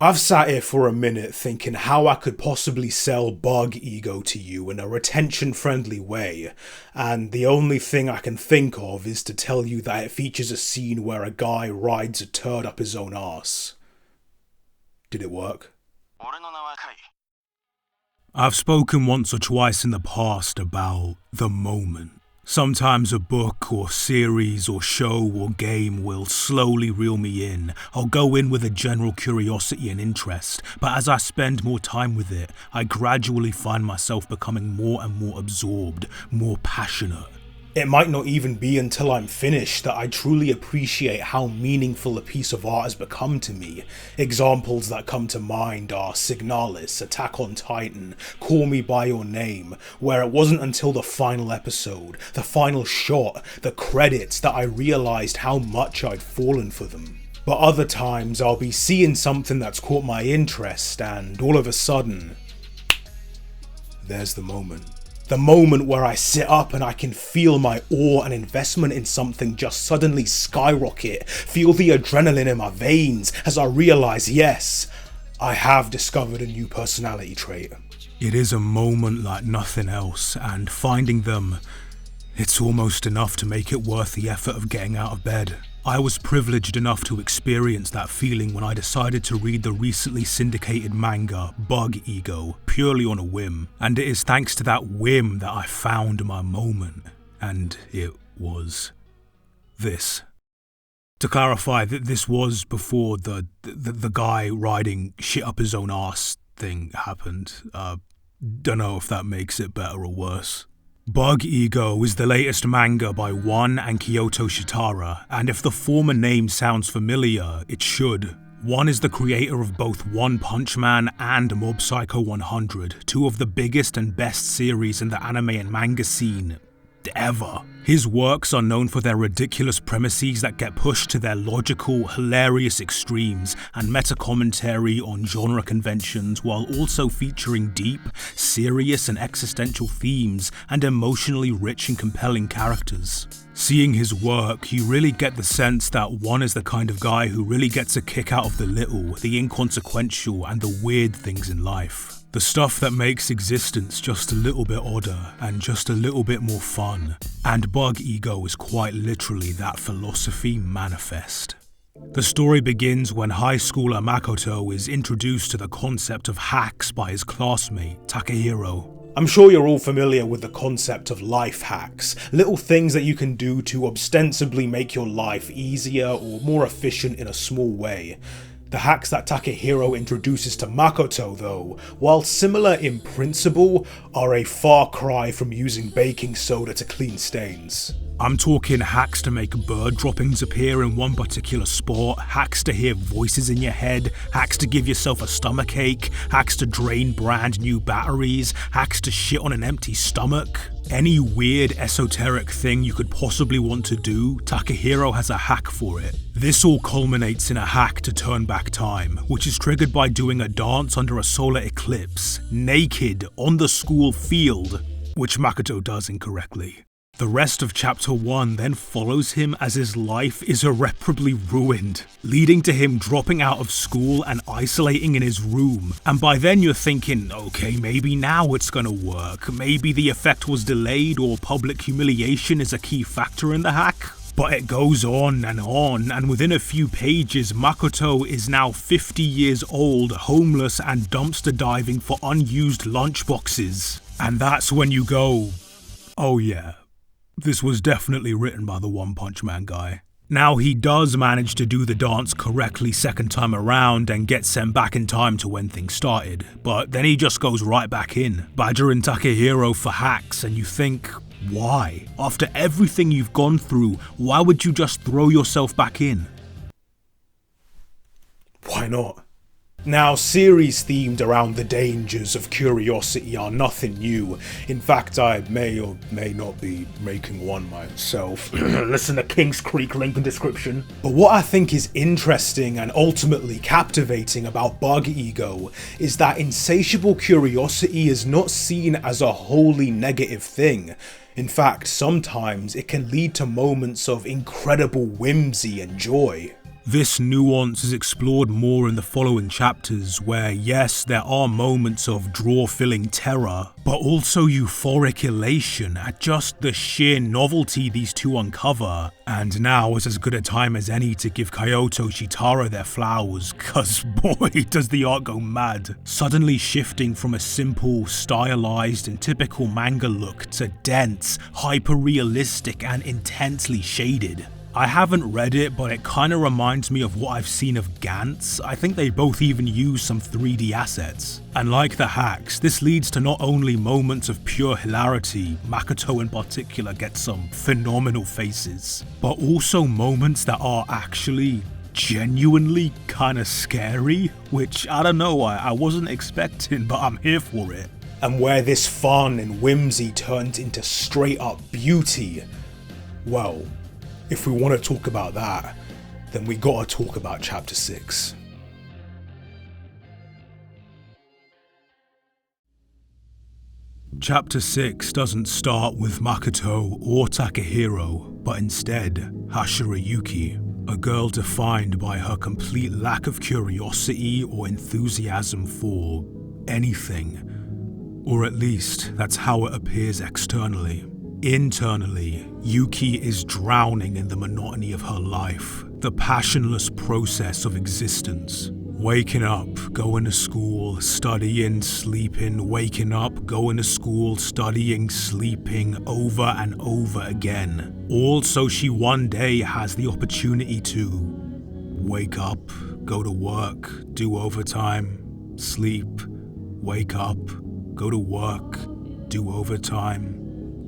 I've sat here for a minute thinking how I could possibly sell Bug Ego to you in a retention-friendly way, and the only thing I can think of is to tell you that it features a scene where a guy rides a turd up his own arse. Did it work? I've spoken once or twice in the past about the moment. Sometimes a book or series or show or game will slowly reel me in. I'll go in with a general curiosity and interest, but as I spend more time with it, I gradually find myself becoming more and more absorbed, more passionate. It might not even be until I'm finished that I truly appreciate how meaningful a piece of art has become to me. Examples that come to mind are Signalis, Attack on Titan, Call Me By Your Name, where it wasn't until the final episode, the final shot, the credits that I realised how much I'd fallen for them. But other times I'll be seeing something that's caught my interest and all of a sudden, there's the moment. The moment where I sit up and I can feel my awe and investment in something just suddenly skyrocket, feel the adrenaline in my veins as I realise, yes, I have discovered a new personality trait. It is a moment like nothing else, and finding them, it's almost enough to make it worth the effort of getting out of bed. I was privileged enough to experience that feeling when I decided to read the recently syndicated manga Bug Ego purely on a whim, and it is thanks to that whim that I found my moment, and it was this. To clarify, that this was before the guy riding shit up his own arse thing happened. Don't know if that makes it better or worse. Bug Ego is the latest manga by One and Kyoto Shitara, and if the former name sounds familiar, it should. One is the creator of both One Punch Man and Mob Psycho 100, two of the biggest and best series in the anime and manga scene ever. His works are known for their ridiculous premises that get pushed to their logical, hilarious extremes and meta-commentary on genre conventions, while also featuring deep, serious and existential themes and emotionally rich and compelling characters. Seeing his work, you really get the sense that One is the kind of guy who really gets a kick out of the little, the inconsequential and the weird things in life. The stuff that makes existence just a little bit odder and just a little bit more fun. And Bug Ego is quite literally that philosophy manifest. The story begins when high schooler Makoto is introduced to the concept of hacks by his classmate, Takehiro. I'm sure you're all familiar with the concept of life hacks, little things that you can do to ostensibly make your life easier or more efficient in a small way. The hacks that Takehiro introduces to Makoto, though, while similar in principle, are a far cry from using baking soda to clean stains. I'm talking hacks to make bird droppings appear in one particular spot, hacks to hear voices in your head, hacks to give yourself a stomachache, hacks to drain brand new batteries, hacks to shit on an empty stomach. Any weird esoteric thing you could possibly want to do, Takehiro has a hack for it. This all culminates in a hack to turn back time, which is triggered by doing a dance under a solar eclipse, naked, on the school field, which Makoto does incorrectly. The rest of Chapter 1 then follows him as his life is irreparably ruined, leading to him dropping out of school and isolating in his room. And by then you're thinking, okay, maybe now it's gonna work, maybe the effect was delayed or public humiliation is a key factor in the hack. But it goes on, and within a few pages, Makoto is now 50 years old, homeless and dumpster diving for unused lunchboxes. And that's when you go, oh yeah. This was definitely written by the One Punch Man guy. Now he does manage to do the dance correctly second time around and get sent back in time to when things started, but then he just goes right back in, badgering Takehiro for hacks, and you think, why? After everything you've gone through, why would you just throw yourself back in? Why not? Now, series themed around the dangers of curiosity are nothing new. In fact, I may or may not be making one myself. Listen to King's Creek, link in description. But what I think is interesting and ultimately captivating about Bug Ego is that insatiable curiosity is not seen as a wholly negative thing. In fact, sometimes it can lead to moments of incredible whimsy and joy. This nuance is explored more in the following chapters where, yes, there are moments of draw-filling terror, but also euphoric elation at just the sheer novelty these two uncover. And now is as good a time as any to give Kyoto Shitara their flowers, cause boy does the art go mad. Suddenly shifting from a simple, stylized and typical manga look to dense, hyper-realistic and intensely shaded. I haven't read it, but it kinda reminds me of what I've seen of Gantz. I think they both even use some 3D assets. And like the hacks, this leads to not only moments of pure hilarity, Makoto in particular gets some phenomenal faces, but also moments that are actually genuinely kinda scary, which I don't know, I wasn't expecting, but I'm here for it. And where this fun and whimsy turns into straight up beauty, well, if we want to talk about that, then we gotta talk about chapter 6. Chapter 6 doesn't start with Makoto or Takehiro, but instead Hashira Yuki, a girl defined by her complete lack of curiosity or enthusiasm for anything. Or at least that's how it appears externally. Internally, Yuki is drowning in the monotony of her life, the passionless process of existence. Waking up, going to school, studying, sleeping, waking up, going to school, studying, sleeping, over and over again. All so she one day has the opportunity to wake up, go to work, do overtime, sleep, wake up, go to work, do overtime,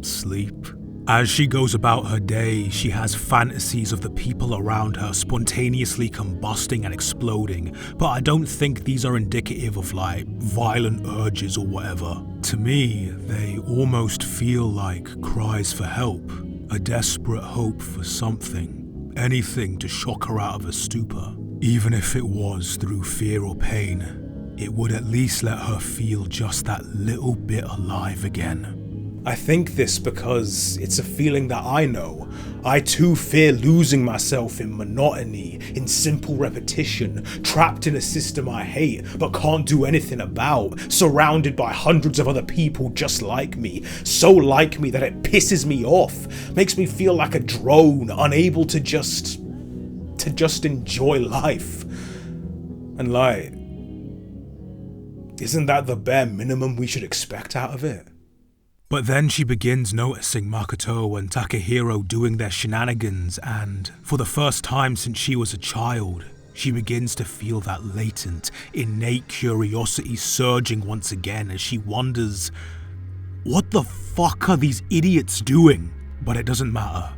sleep. As she goes about her day, she has fantasies of the people around her spontaneously combusting and exploding, but I don't think these are indicative of like violent urges or whatever. To me, they almost feel like cries for help, a desperate hope for something, anything to shock her out of her stupor. Even if it was through fear or pain, it would at least let her feel just that little bit alive again. I think this because it's a feeling that I know. I too fear losing myself in monotony, in simple repetition, trapped in a system I hate but can't do anything about, surrounded by hundreds of other people just like me, so like me that it pisses me off, makes me feel like a drone, unable to just enjoy life. And like, isn't that the bare minimum we should expect out of it? But then she begins noticing Makoto and Takehiro doing their shenanigans, and for the first time since she was a child, she begins to feel that latent, innate curiosity surging once again as she wonders, what the fuck are these idiots doing? But it doesn't matter.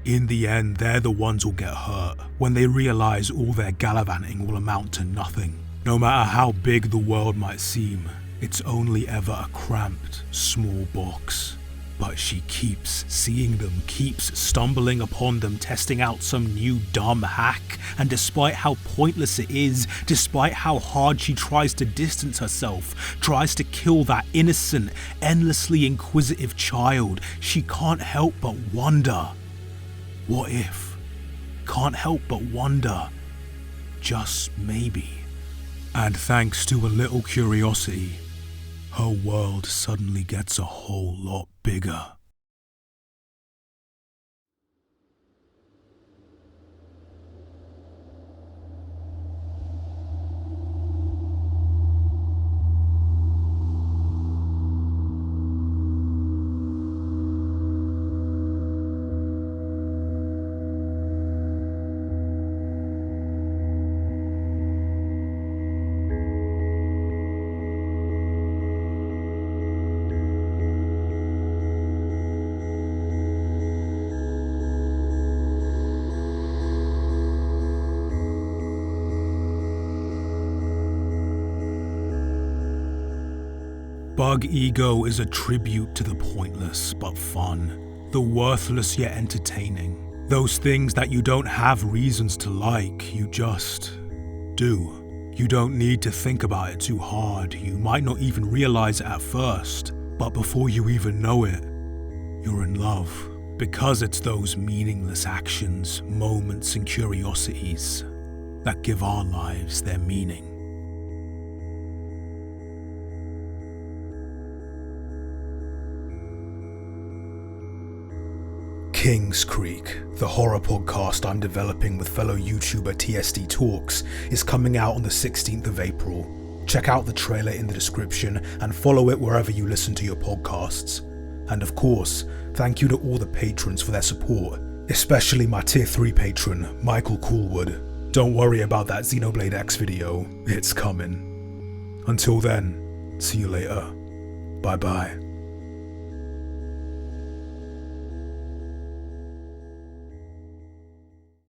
In the end, they're the ones who'll get hurt when they realize all their gallivanting will amount to nothing. No matter how big the world might seem, it's only ever a cramped, small box. But she keeps seeing them, keeps stumbling upon them, testing out some new dumb hack, and despite how pointless it is, despite how hard she tries to distance herself, tries to kill that innocent, endlessly inquisitive child, she can't help but wonder, what if? Can't help but wonder, just maybe. And thanks to a little curiosity, her world suddenly gets a whole lot bigger. Bug Ego is a tribute to the pointless but fun, the worthless yet entertaining. Those things that you don't have reasons to like, you just do. You don't need to think about it too hard, you might not even realize it at first, but before you even know it, you're in love. Because it's those meaningless actions, moments and curiosities that give our lives their meaning. King's Creek, the horror podcast I'm developing with fellow YouTuber TSD Talks, is coming out on the 16th of April. Check out the trailer in the description and follow it wherever you listen to your podcasts. And of course, thank you to all the patrons for their support, especially my tier 3 patron, Michael Coolwood. Don't worry about that Xenoblade X video, it's coming. Until then, see you later. Bye bye.